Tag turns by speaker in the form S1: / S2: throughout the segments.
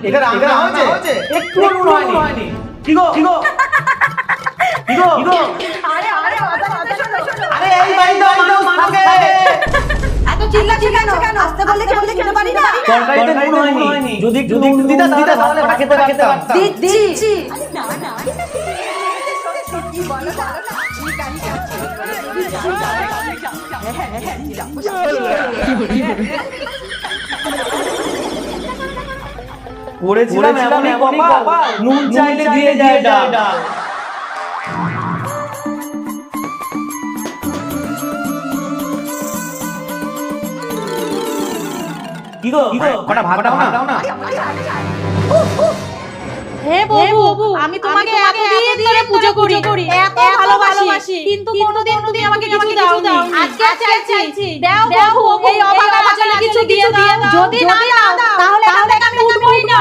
S1: এটা রান্না হয়েছে একটু নুন হয়নি কি গো
S2: আরে আরে
S1: আরে এই বাড়িতে মানুষ থাকে
S2: এত চিল্লাচ্ছিস কেন আস্তে বললে কি আমি শুনতে পারি না
S1: তরকারিতে নুন হয়নি যদি একটু নুন দিতা তাহলে খেতে পারতাম
S2: দিচ্ছি না কি বলো না
S1: করেছিলাম এমনই কপাল নুন চাইলে দিয়ে যায় ডাল কি গো কটা ভাগ দাও না
S3: হে প্রভু আমি তোমাকে এতদিন ধরে পূজা করি এত ভালোবাসি কিন্তু কোনোদিন তুমি আমাকে কিছু দাও আজকে চাইছি দাও প্রভু এই অভাগা বাচ্চাকে কিছু দিয়ে দাও যদি না দাও তাহলে আমি উঠবই না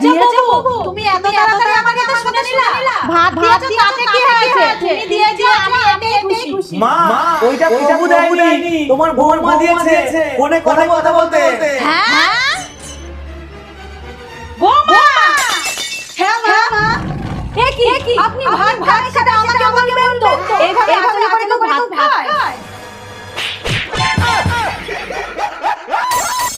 S3: দিয়েছো প্রভু তুমি এত তাড়াতাড়ি আমার কথা শুনে নিলা ভাত দিয়েছো তাতে কি হয়েছে তুমি দিয়েছো আমি এটাই খুশি
S1: মা ওইটা প্রভু দেয়নি তোমার বৌমা দিয়েছে ফোনে কথা বলতে
S3: হ্যাঁ